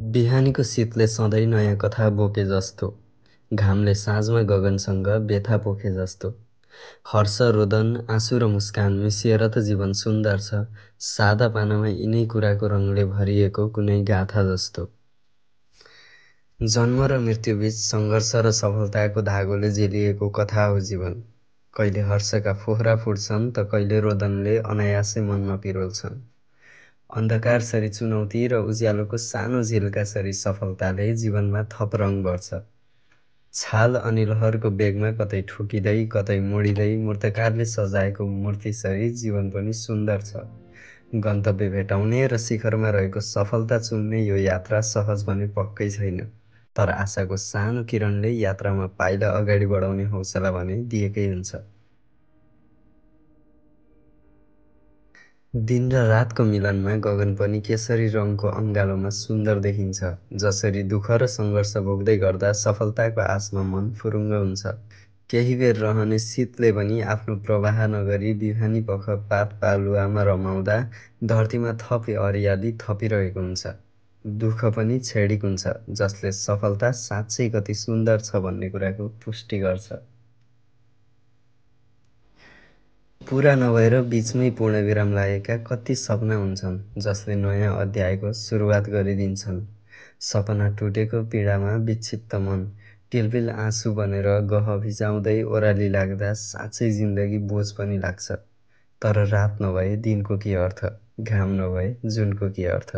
बिहानीको शीतले सधैँ नयाँ कथा बोके जस्तो, घामले साँझमा गगनसँग बेथा पोखे जस्तो, हर्ष रोदन आँसु र मुस्कान मिसिएर त जीवन सुन्दर छ, सादा पानामा यिनै कुराको रङले भरिएको कुनै गाथा जस्तो। जन्म र मृत्युबीच सङ्घर्ष र सफलताको धागोले जेलिएको कथा हो जीवन। कहिले हर्षका फोहरा फुट्छन् त कहिले रोदनले अनायासै मनमा पिरोल्छन्। अन्धकारसरी चुनौती र उज्यालोको सानो झिल्कासरी सफलताले जीवनमा थप रङ बढ्छ। छाल अनि लहरको बेगमा कतै ठोकिँदै कतै मोडिँदै मूर्तिकारले सजाएको मूर्तिसरी जीवन पनि सुन्दर छ। गन्तव्य भेटाउने र शिखरमा रहेको सफलता चुम्ने यो यात्रा सहज भने पक्कै छैन, तर आशाको सानो किरणले यात्रामा पाइला अगाडि बढाउने हौसला भने दिएकै हुन्छ। दिन र रातको मिलनमा गगन पनि केसरी रङको अँगालोमा सुन्दर देखिन्छ। जसरी दुःख र सङ्घर्ष भोग्दै गर्दा सफलताको आशमा मन फुरुङ्ग हुन्छ। केही बेर रहने शीतले पनि आफ्नो प्रवाह नगरी बिहानी पख पात पालुवामा रमाउँदा धरतीमा थप हरियाली थपिरहेको हुन्छ। दुःख पनि क्षणिक हुन्छ, जसले सफलता साँच्चै कति सुन्दर छ भन्ने कुराको पुष्टि गर्छ। पुरा नभएर बीचमै पूर्णविराम लागेका कति सपना हुन्छन्, जसले नयाँ अध्यायको सुरुवात गरिदिन्छन्। सपना टुटेको पीडामा विक्षिप्त मन टिलबिल आँसु बनेर गह भिजाउँदै ओह्राली लाग्दा साँच्चै जिन्दगी बोझ पनि लाग्छ। तर रात नभए दिनको के अर्थ, घाम नभए जुनको के अर्थ।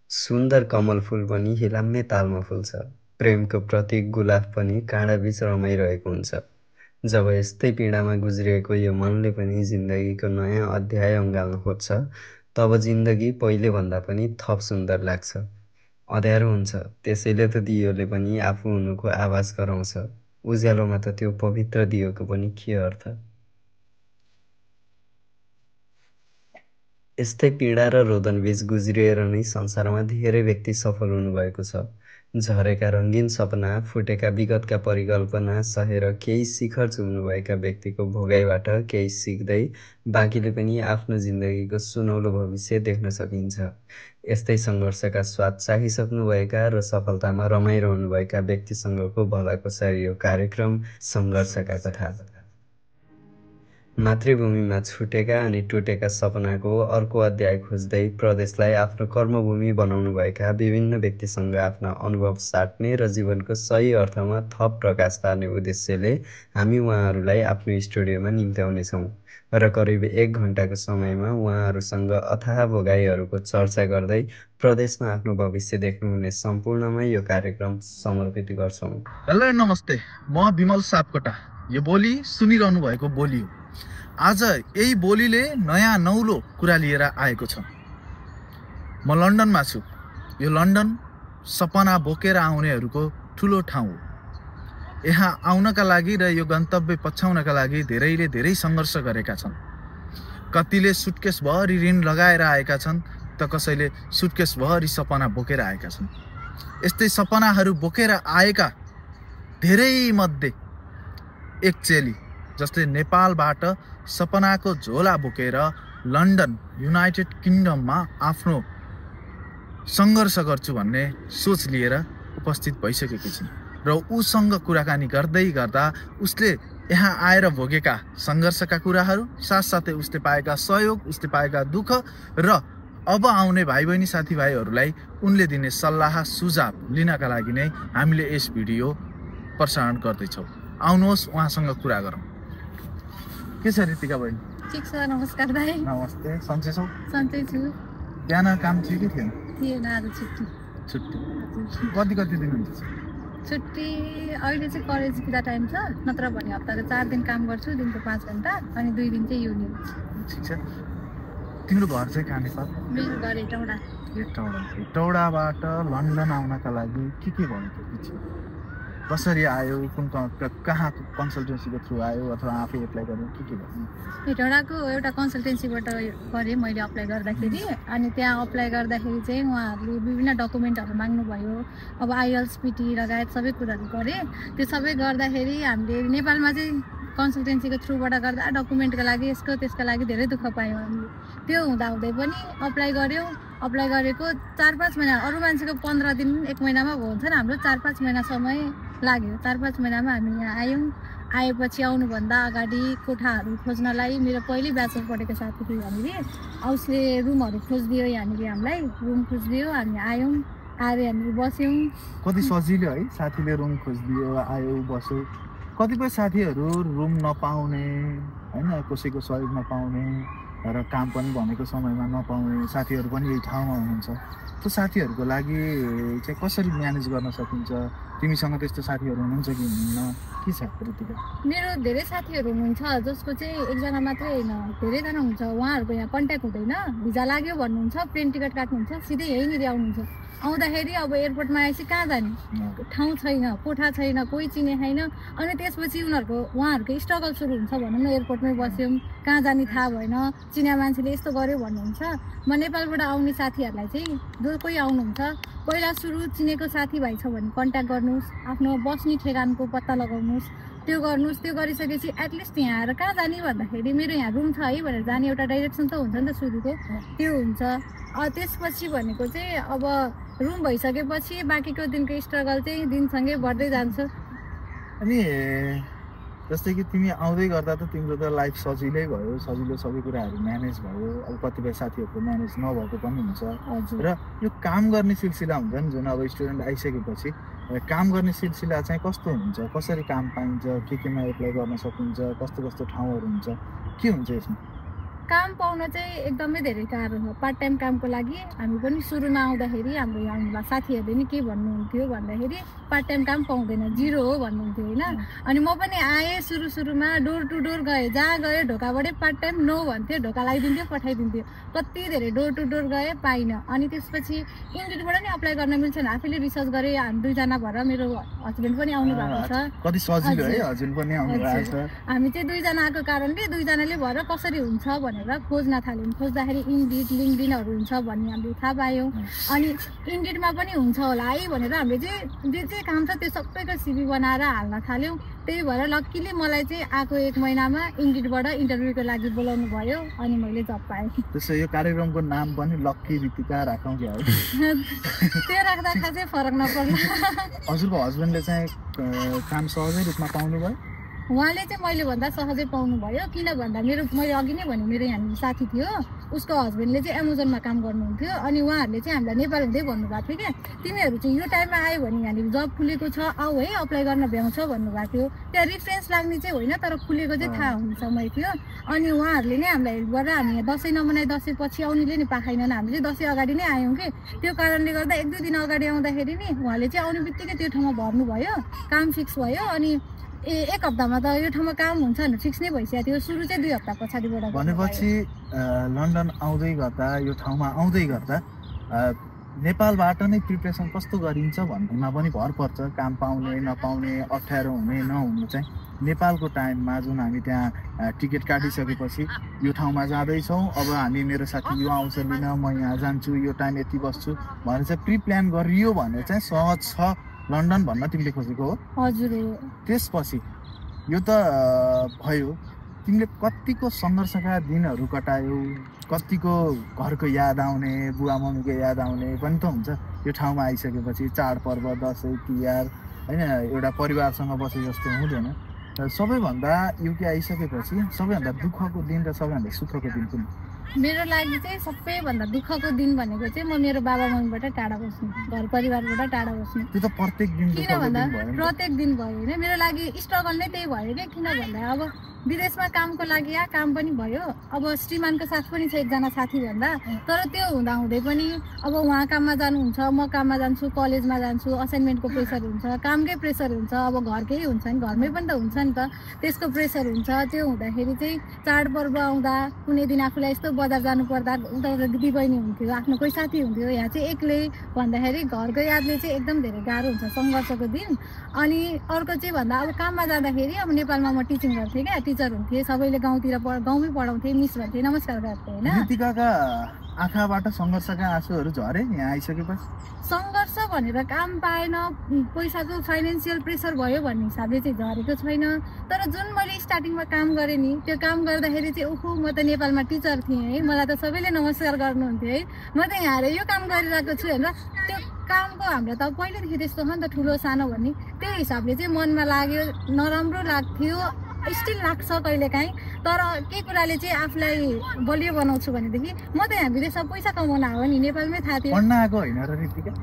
सुन्दर कमल फुल पनि हिलाम्मे तालमा फुल्छ। प्रेमको प्रतीक गुलाब पनि काँडाबीच रमाइरहेको हुन्छ। जब यस्तै पीडामा गुज्रिएको यो मनले पनि जिन्दगीको नयाँ अध्याय अँगाल्न खोज्छ, तब जिन्दगी पहिलेभन्दा पनि थप सुन्दर लाग्छ। अँध्यारो हुन्छ, त्यसैले त दियोले पनि आफू हुनुको आभास गराउँछ। उज्यालोमा त त्यो पवित्र दियोको पनि के अर्थ। यस्तै पीडा र रोदनबीच गुज्रिएर नै संसारमा धेरै व्यक्ति सफल हुनुभएको छ। झरेका रङ्गीन सपना, फुटेका विगतका परिकल्पना सहेर केही शिखर चुम्नुभएका व्यक्तिको भोगाइबाट केही सिक्दै बाँकीले पनि आफ्नो जिन्दगीको सुनौलो भविष्य देख्न सकिन्छ। यस्तै सङ्घर्षका स्वाद चाहिसक्नुभएका र सफलतामा रमाइरहनुभएका व्यक्तिसँगको भलाकुसारी यो कार्यक्रम सङ्घर्षका कथा। मातृभूमिमा छुटेका अनि टुटेका सपनाको अर्को अध्याय खोज्दै प्रदेशलाई आफ्नो कर्मभूमि बनाउनुभएका विभिन्न व्यक्तिसँग आफ्ना अनुभव साट्ने र जीवनको सही अर्थमा थप प्रकाश पार्ने उद्देश्यले हामी उहाँहरूलाई आफ्नो स्टुडियोमा निम्त्याउनेछौँ र करिब 1 घन्टाको समयमा उहाँहरूसँग अथाह भोगाइहरूको चर्चा गर्दै प्रदेशमा आफ्नो भविष्य देख्नुहुने सम्पूर्णमै यो कार्यक्रम समर्पित गर्छौँ। हेलो नमस्ते, म विमल सापकोटा। यो बोली सुनिरहनु भएको बोली हो। आज यही बोलीले नयाँ नौलो कुरा लिएर आएको छ। म लन्डनमा छु। यो लन्डन सपना बोकेर आउनेहरूको ठुलो ठाउँ हो। यहाँ आउनका लागि र यो गन्तव्य पछ्याउनका लागि धेरैले धेरै सङ्घर्ष गरेका छन्। कतिले सुटकेस भरि ऋण लगाएर आएका छन्, त कसैले सुटकेस भरि सपना बोकेर आएका छन्। यस्तै सपनाहरू बोकेर आएका धेरै मध्ये एक चेली जसले नेपालबाट सपनाको झोला बोकेर लन्डन युनाइटेड किङडममा आफ्नो सङ्घर्ष गर्छु भन्ने सोच लिएर उपस्थित भइसकेकी छिन् र उसँग कुराकानी गर्दै गर्दा उसले यहाँ आएर भोगेका सङ्घर्षका कुराहरू साथसाथै उसले पाएका सहयोग, उसले पाएका दुःख र अब आउने भाइ बहिनी साथीभाइहरूलाई उनले दिने सल्लाह सुझाव लिनका लागि नै हामीले यस भिडियो प्रसारण गर्दैछौँ। आउनुहोस् उहाँसँग कुरा गरौँ। के छ रितिका बहिनी? ठिक छ, नमस्कार दाइ। नमस्ते, सन्चै छौ? सन्चै छु। बिहान काम थियो कि थिएन? थिएन, आज छुट्टी। कति दिन हुन्छ छुट्टी? अहिले चाहिँ कलेज बिदा टाइम छ, नत्र भने हप्ताको 4 दिन काम गर्छु, दिनको 5 घन्टा, अनि 2 दिन चाहिँ युनियन। ठिक छ। तिम्रो घर चाहिँ कहाँ नेपाल? मेरो घर हेटौडा। हेटौडाबाट लन्डन आउनका लागि के भनेको पछि कसरी आयो, कहाँ कन्सल्टेन्सीको थ्रु आयो अथवा आफै एप्लाई गर्यो, के भन्नु? हेटौडाको एउटा कन्सल्टेन्सीबाट गरेँ मैले अप्लाई गर्दाखेरि। अनि त्यहाँ अप्लाई गर्दाखेरि चाहिँ उहाँहरूले विभिन्न डकुमेन्टहरू माग्नुभयो। अब आइएल्स, पिटी लगायत सबै कुराहरू गरेँ। त्यो सबै गर्दाखेरि हामीले नेपालमा चाहिँ कन्सल्टेन्सीको थ्रुबाट गर्दा डकुमेन्टको लागि यसको त्यसका लागि धेरै दुःख पायौँ हामीले। त्यो हुँदाहुँदै पनि अप्लाई गऱ्यौँ। अप्लाई गरेको 4-5 महिना, अरू मान्छेको 15 दिन 1 महिनामा हुन्छ नि, हाम्रो 4-5 महिना समय लाग्यो। 4-5 महिनामा हामी यहाँ आयौँ। आएपछि आउनुभन्दा अगाडि कोठाहरू खोज्नलाई मेरो पहिल्यै ब्याचलर पढेको साथी थियो यहाँनिर, उसले रुमहरू खोजिदियो यहाँनिर, हामीलाई रुम खोजिदियो। हामी आयौँ, आएर यहाँनिर बस्यौँ। कति सजिलो है, साथीले रुम खोजिदियो, आयो बस्यो। कतिपय साथीहरू रुम नपाउने होइन, कसैको सहयोग नपाउने र काम पनि भनेको समयमा नपाउने साथीहरू पनि यही ठाउँमा हुनुहुन्छ। त्यो साथीहरूको लागि चाहिँ कसरी म्यानेज गर्न सकिन्छ? तिमीसँग त्यस्तो साथीहरू हुनुहुन्छ कि हुनुहुन्न, के छ कृतिका? मेरो धेरै साथीहरू हुनुहुन्छ, जसको चाहिँ एकजना मात्रै होइन, धेरैजना हुन्छ। उहाँहरूको यहाँ कन्ट्याक्ट हुँदैन, भिजा लाग्यो भन्नुहुन्छ, प्लेन टिकट काट्नुहुन्छ, सिधै यहीँनिर आउनुहुन्छ। आउँदाखेरि अब एयरपोर्टमा आएपछि कहाँ जाने, ठाउँ छैन, कोठा छैन, कोही चिने छैन। अनि त्यसपछि उहाँहरूको स्ट्रगल सुरु हुन्छ भनौँ न। एयरपोर्टमै बस्यौँ, कहाँ जाने थाहा भएन, चिना मान्छेले यस्तो गर्यो भन्नुहुन्छ। म नेपालबाट आउने साथीहरूलाई चाहिँ जो कोही आउनुहुन्छ, पहिला सुरु चिनेको साथीभाइ छ भने कन्ट्याक्ट गर्नुहोस्, आफ्नो बस्ने ठेगानको पत्ता लगाउनुहोस्, त्यो गर्नुहोस्। त्यो गरिसकेपछि एटलिस्ट यहाँ आएर कहाँ जाने भन्दाखेरि मेरो यहाँ रुम छ है भनेर जाने एउटा डाइरेक्सन त हुन्छ नि त सुरुको, त्यो हुन्छ। त्यसपछि भनेको चाहिँ अब रुम भइसकेपछि बाँकीको दिनको स्ट्रगल चाहिँ दिनसँगै बढ्दै जान्छ। अनि जस्तै कि तिमी आउँदै गर्दा त तिम्रो त लाइफ सजिलै भयो, सजिलो सबै कुराहरू म्यानेज भयो। अब कतिपय साथीहरूको म्यानेज नभएको पनि हुन्छ। र यो काम गर्ने सिलसिला हुन्छ नि, जुन अब स्टुडेन्ट आइसकेपछि काम गर्ने सिलसिला चाहिँ कस्तो हुन्छ, कसरी काम पाइन्छ, केमा एप्लाई गर्न सकिन्छ, कस्तो कस्तो ठाउँहरू हुन्छ, के हुन्छ यसमा? काम पाउन चाहिँ एकदमै धेरै गाह्रो छ। पार्ट टाइम कामको लागि हामी पनि सुरुमा आउँदाखेरि हाम्रो यहाँ आउनुभएको साथीहरूले नि के भन्नुहुन्थ्यो भन्दाखेरि पार्ट टाइम काम पाउँदैन, 0 हो भन्नुहुन्थ्यो होइन। अनि म पनि आएँ, सुरुमा डोर टु डोर गएँ, जहाँ गएँ ढोकाबाटै पार्ट टाइम नो भन्थ्यो, ढोका लगाइदिन्थ्यो, पठाइदिन्थ्यो। कति धेरै डोर टु डोर गएँ, पाइनँ। अनि त्यसपछि इन्डिडबाट नि अप्लाई गर्न मिल्छ नि, आफैले रिसर्च गरेँ। हामी 2जना भएर मेरो हस्बेन्ड पनि आउनु भएको छ। कति सजिलो है, हस्बेन्ड पनि आउनु भएको छ। हामी चाहिँ 2जना आएको कारणले 2जनाले भएर कसरी हुन्छ भनेर खोज्न थाल्यौँ। खोज्दाखेरि इन्डिड, लिङ्क्डइनहरू हुन्छ भन्ने हामीले थाहा पायौँ। अनि इन्डिडमा पनि हुन्छ होला है भनेर हामीले चाहिँ जे जे काम छ त्यो सबैको सिभी बनाएर हाल्न थाल्यौँ। त्यही भएर लक्कीली मलाई चाहिँ आएको 1 महिनामा इन्डिडबाट इन्टरभ्यूको लागि बोलाउनु भयो, अनि मैले जब पाएँ। त्यसो यो कार्यक्रमको नाम पनि लक्की रितिका राखौँ क्या है? त्यो राख्दा खासै फरक नपर्ला। हजुरको हस्बेन्डले चाहिँ काम सहजै रूपमा पाउनुभयो? उहाँले चाहिँ मैले भन्दा सहजै पाउनुभयो। किन भन्दा मैले अघि नै भने मेरो यहाँनिर साथी थियो, उसको हस्बेन्डले चाहिँ एमाजोनमा काम गर्नुहुन्थ्यो। अनि उहाँहरूले चाहिँ हामीलाई नेपाल हुँदै भन्नुभएको थियो क्या, तिमीहरू चाहिँ यो टाइममा आयो भने यहाँनिर जब खुलेको छ, आऊ है अप्लाई गर्न भ्याउँछ भन्नुभएको थियो। त्यहाँ रिफरेन्स लाग्ने चाहिँ होइन, तर खुलेको चाहिँ थाहा हुने समय थियो। अनि उहाँहरूले नै हामीलाई हेल्प गरेर हामी यहाँ दसैँ नमनाए, दसैँ पछि आउनेले नि पाएनन्, हामीले चाहिँ दसैँ अगाडि नै आयौँ कि। त्यो कारणले गर्दा 1-2 दिन अगाडि आउँदाखेरि नि उहाँले चाहिँ आउने बित्तिकै त्यो ठाउँमा भर्नुभयो, काम फिक्स भयो। अनि 1 हप्तामा त यो ठाउँमा काम हुन्छ भनेर फिक्स नै भइसकेको थियो। सुरु चाहिँ 2 हप्ता पछाडिबाट भनेपछि लन्डन आउँदै गर्दा, यो ठाउँमा आउँदै गर्दा नेपालबाट नै प्रिपरेसन कस्तो गरिन्छ भन्नेमा पनि भर पर्छ। काम पाउने नपाउने, अप्ठ्यारो हुने नहुने चाहिँ नेपालको टाइममा जुन हामी त्यहाँ टिकट काटिसकेपछि यो ठाउँमा जाँदैछौँ, अब हामी मेरो साथी यो आउँछ लिन, म यहाँ जान्छु, यो टाइम यति बस्छु भनेर चाहिँ प्रि प्लान गरियो भने चाहिँ सहज छ लन्डन भन्न तिमीले खोजेको हो? हजुर। त्यसपछि यो त भयो, तिमीले कतिको सङ्घर्षका दिनहरू कटायौ, कतिको घरको याद आउने, बुवा मम्मीको याद आउने पनि त हुन्छ यो ठाउँमा आइसकेपछि। चाडपर्व, दसैँ तिहार होइन, एउटा परिवारसँग बसे जस्तो हुँदैन। सबैभन्दा युके आइसकेपछि सबैभन्दा दुःखको दिन र सबैभन्दा सुखको दिन पनि? मेरो लागि चाहिँ सबैभन्दा दुःखको दिन भनेको चाहिँ म मेरो बाबा मम्मीबाट टाढा बस्नु, घर परिवारबाट टाढा बस्नु। त्यो त प्रत्येक दिन किन भन्दा प्रत्येक दिन भयो होइन, मेरो लागि स्ट्रगल नै त्यही भयो क्या। किन भन्दा अब विदेशमा कामको लागि काम पनि भयो, अब श्रीमानको साथ पनि छ 1जना साथी भन्दा, तर त्यो हुँदाहुँदै पनि अब उहाँ काममा जानुहुन्छ, म काममा जान्छु, कलेजमा जान्छु, असाइनमेन्टको प्रेसर हुन्छ, कामकै प्रेसर हुन्छ, अब घरकै हुन्छ नि, घरमै पनि त हुन्छ नि त, त्यसको प्रेसर हुन्छ। त्यो हुँदाखेरि चाहिँ चाडपर्व आउँदा कुनै दिन आफूलाई यस्तो बजार जानु पर्दा उता दिदी बहिनी हुन्थ्यो, आफ्नो कोही साथी हुन्थ्यो, यहाँ चाहिँ एक्लै भन्दाखेरि घरको यादले चाहिँ एकदम धेरै गाह्रो हुन्छ, सङ्घर्षको दिन। अनि अर्को चाहिँ भन्दा अब काममा जाँदाखेरि अब नेपालमा म टिचिङ गर्थेँ क्या, टिचर हुन्थे, सबैले गाउँतिर गाउँमै पढाउँथे, मिस भन्थे, नमस्कार गर्थे होइन। ऋतिकाका आँखाबाट सङ्घर्षका आँसुहरू झरे यहाँ आइसकेपछि? सङ्घर्ष भनेर काम पाएन, पैसाको फाइनेन्सियल प्रेसर भयो भन्ने हिसाबले चाहिँ झरेको छैन। तर जुन मैले स्टार्टिङमा काम गरेँ नि, त्यो काम गर्दाखेरि चाहिँ ओहो म त नेपालमा टिचर थिएँ है, मलाई त सबैले नमस्कार गर्नुहुन्थ्यो है, म त यहाँ आएर यो काम गरिरहेको छु होइन। त्यो कामको हाम्रो त पहिल्यैदेखि त्यस्तो हो नि त, ठुलो सानो भन्ने, त्यो हिसाबले चाहिँ मनमा लाग्यो, नराम्रो लाग्थ्यो, स्टिल लाग्छ कहिलेकाहीँ। तर के कुराले चाहिँ आफूलाई बलियो बनाउँछु भनेदेखि म त यहाँ विदेशमा पैसा कमाउन आयो नि, नेपालमै थाहा थियो। पढ्न आएको होइन र ऋतिका?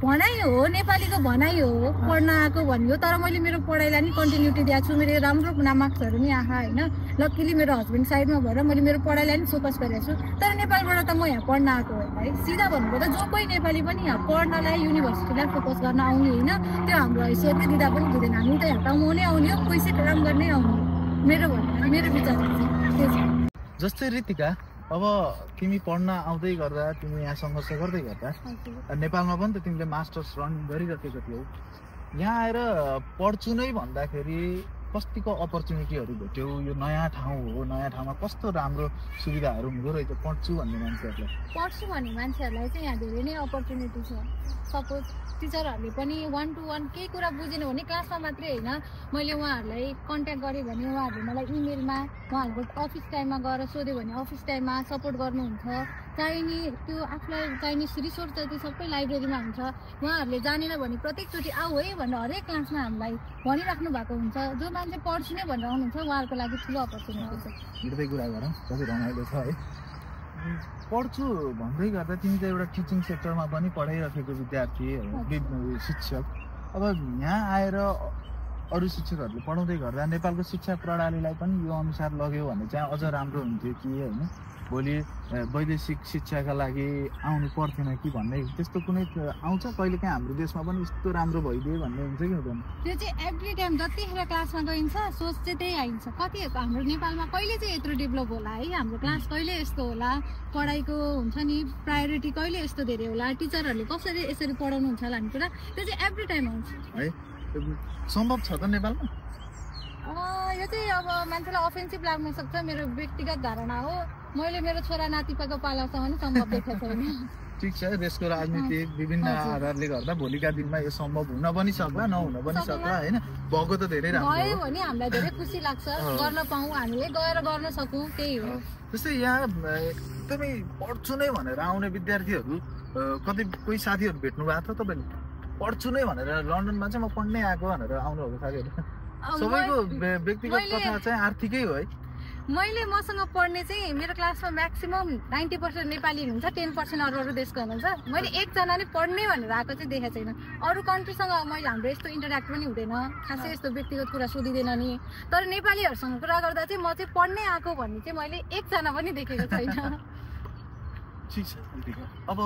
भनाइ हो, नेपालीको भनाइ हो, पढ्न आएको भन्यो। तर मैले मेरो पढाइलाई नि कन्टिन्युटी दिएको छु, मेरो राम्रो मार्क्सहरू नि आहा होइन। लक्किली मेरो हस्बेन्ड साइडमा भएर मैले मेरो पढाइलाई नि फोकस गरेको छु। तर नेपालबाट त म यहाँ पढ्न आएको हो है, सिधा भन्नुपर्दा जो कोही नेपाली पनि यहाँ पढ्नलाई, युनिभर्सिटीलाई फोकस गर्न आउने होइन, त्यो हाम्रो हैसियतले दिँदा पनि दिँदैन। हामी त यहाँ कमाउनै आउने हो, पैसा काम गर्नै आउने, मेरो भन्दा मेरो विचार त्यो छ। जस्तै ऋतिका, अब तिमी पढ्न आउँदै गर्दा, तिमी यहाँ सङ्घर्ष गर्दै गर्दा, नेपालमा पनि त तिमीले मास्टर्स रन गरिरहेको थियौ, यहाँ आएर पढ्छु नै भन्दाखेरि कतिको अपर्च्युनिटीहरू भेट्यौ? यो नयाँ ठाउँ हो, नयाँ ठाउँमा कस्तो राम्रो सुविधाहरू हुँदो रहेछ पढ्छु भन्ने मान्छेहरूलाई? पढ्छु भन्ने मान्छेहरूलाई चाहिँ यहाँ धेरै नै अपर्च्युनिटी छ। सपोज टिचरहरूले पनि 1 to 1 केही कुरा बुझेन भने क्लासमा मात्रै होइन, मैले उहाँहरूलाई कन्ट्याक्ट गरेँ भने उहाँहरूले मलाई इमेलमा, उहाँहरूको अफिस टाइममा गएर सोध्यो भने अफिस टाइममा सपोर्ट गर्नुहुन्छ। चाहिने त्यो आफूलाई चाहिने रिसोर्स त्यो सबै लाइब्रेरीमा हुन्छ। उहाँहरूले जानेन भने प्रत्येकचोटि आऊ है भनेर हरेक क्लासमा हामीलाई भनिराख्नु भएको हुन्छ। जो मान्छे पढ्छु नै भनेर आउनुहुन्छ उहाँहरूको लागि ठुलो अपर्च्युनिटी छ। हिँड्दै कुरा गरौँ, कति रमाइलो छ है। पढ्छु भन्दै गर्दा तिमी त एउटा टिचिङ सेक्टरमा पनि पढाइराखेको विद्यार्थी, शिक्षक। अब यहाँ आएर अरू शिक्षकहरूले पढाउँदै गर्दा नेपालको शिक्षा प्रणालीलाई पनि यो अनुसार लग्यो भने चाहिँ अझ राम्रो हुन्थ्यो कि होइन? भोलि वैदेशिक शिक्षाका लागि आउनु पर्थेन कि भन्ने त्यस्तो कुनै आउँछ कहिलेकाहीँ हाम्रो देशमा पनि यस्तो राम्रो भइदियो भन्ने हुन्छ कि हुँदैन? त्यो चाहिँ एभ्री टाइम जतिखेर क्लासमा गइन्छ सोच चाहिँ त्यही आइन्छ, कति हाम्रो नेपालमा कहिले चाहिँ यत्रो डेभलप होला है, हाम्रो क्लास कहिले यस्तो होला, पढाइको हुन्छ नि प्रायोरिटी कहिले यस्तो धेरै होला, टिचरहरूले कसरी यसरी पढाउनुहुन्छ होला भन्ने कुरा त्यो चाहिँ एभ्री टाइम आउँछ है। सम्भव छ त नेपालमा? यो चाहिँ अब मान्छेलाई अफेन्सिभ लाग्न सक्छ, मेरो व्यक्तिगत धारणा हो। मैले मेरो छोरा नातिपाको पालाउँछ भने सम्भव देखेको छैन। ठिक छ, देशको राजनीति विभिन्न आधारले गर्दा भोलिका दिनमा यो सम्भव हुन पनि सक्ला, नहुन पनि सक्ला होइन। भएको त धेरै राम्रो भयो भने हामीलाई धेरै खुसी लाग्छ, गर्न पाऊँ, हामीले गएर गर्न सकौँ, त्यही हो। जस्तै यहाँ एकदमै पढ्छु नै भनेर आउने विद्यार्थीहरू कतै कोही साथीहरू भेट्नु भएको छ तपाईँले? पढ्छु नै भनेर लन्डनमा चाहिँ म पढ्नै आएको भनेर आउनुभएको साथीहरू? सबैको व्यक्तिगत कथा चाहिँ आर्थिकै हो है। मैले मसँग पढ्ने चाहिँ मेरो क्लासमा म्याक्सिमम 90% नेपाली हुनुहुन्छ, 10% अरू देशको हुनुहुन्छ। मैले एकजना नै पढ्ने भनेर आएको चाहिँ देखेको छैन। अरू कन्ट्रीसँग मैले हाम्रो यस्तो इन्टरेक्ट पनि हुँदैन, खासै यस्तो व्यक्तिगत कुरा सोधिँदैन नि। तर नेपालीहरूसँग कुरा गर्दा चाहिँ म चाहिँ पढ्नै आएको भन्ने चाहिँ मैले एकजना पनि देखेको छैन। ठिक छ। अब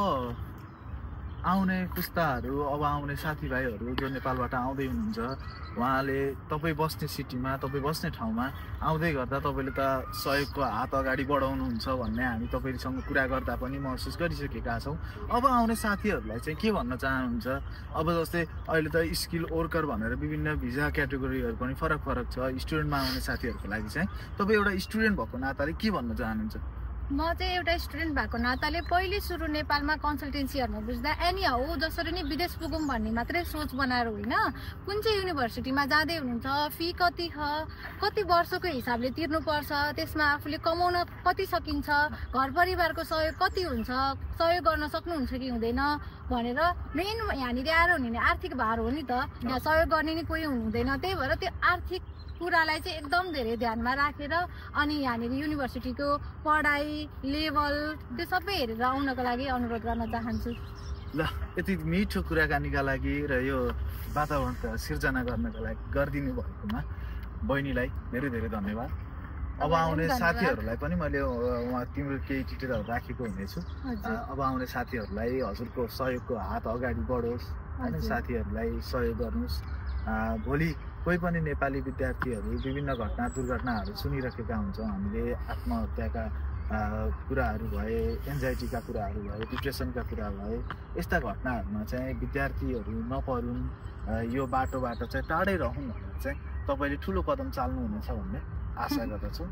आउने पुस्ताहरू, अब आउने साथीभाइहरू जो नेपालबाट आउँदै हुनुहुन्छ, उहाँले तपाईँ बस्ने सिटीमा, तपाईँ बस्ने ठाउँमा आउँदै गर्दा तपाईँले त सहयोगको हात अगाडि बढाउनुहुन्छ भन्ने हामी तपाईँसँग कुरा गर्दा पनि महसुस गरिसकेका छौँ। अब आउने साथीहरूलाई चाहिँ के भन्न चाहनुहुन्छ? अब जस्तै अहिले त स्किल वर्कर भनेर विभिन्न भिजा क्याटेगोरीहरू पनि फरक फरक छ। स्टुडेन्टमा आउने साथीहरूको लागि चाहिँ तपाईँ एउटा स्टुडेन्ट भएको नाताले के भन्न चाहनुहुन्छ? म चाहिँ एउटा स्टुडेन्ट भएको नाताले पहिले सुरु नेपालमा कन्सल्टेन्सीहरूमा बुझ्दा एनी हो जसरी नै विदेश पुगौँ भन्ने मात्रै सोच बनाएर होइन, कुन चाहिँ युनिभर्सिटीमा जाँदै हुनुहुन्छ, फी कति छ, कति वर्षको हिसाबले तिर्नुपर्छ, त्यसमा आफूले कमाउन कति सकिन्छ, घर परिवारको सहयोग कति हुन्छ, सहयोग गर्न सक्नुहुन्छ कि हुँदैन भनेर मेन यहाँनिर आएर हुने आर्थिक भार हो नि त, यहाँ सहयोग गर्ने नि कोही हुनुहुँदैन। त्यही भएर त्यो आर्थिक कुरालाई चाहिँ एकदम धेरै ध्यानमा राखेर अनि यहाँनिर युनिभर्सिटीको पढाइ लेभल त्यो सबै हेरेर आउनको लागि अनुरोध गर्न चाहन्छु। ल, यति मिठो कुराकानीका लागि र यो वातावरणको सिर्जना गर्नको लागि गरिदिनु भएकोमा बहिनीलाई धेरै धेरै धन्यवाद। अब आउने साथीहरूलाई पनि मैले तिम्रो केही डिटेलहरू राखेको हुनेछु। अब आउने साथीहरूलाई हजुरको सहयोगको हात अगाडि बढोस्, अनि साथीहरूलाई सहयोग गर्नुहोस्। भोलि कोही पनि नेपाली विद्यार्थीहरू विभिन्न घटना दुर्घटनाहरू सुनिरहेका हुन्छौँ हामीले, आत्महत्याका कुराहरू भए, एन्जाइटीका कुराहरू भए, डिप्रेसनका कुरा भए, यस्ता घटनाहरूमा चाहिँ विद्यार्थीहरू नपरुन्, यो बाटोबाट चाहिँ टाढै रहौँ भनेर चाहिँ तपाईँले ठुलो कदम चाल्नुहुनेछ भन्ने आशा गर्दछु।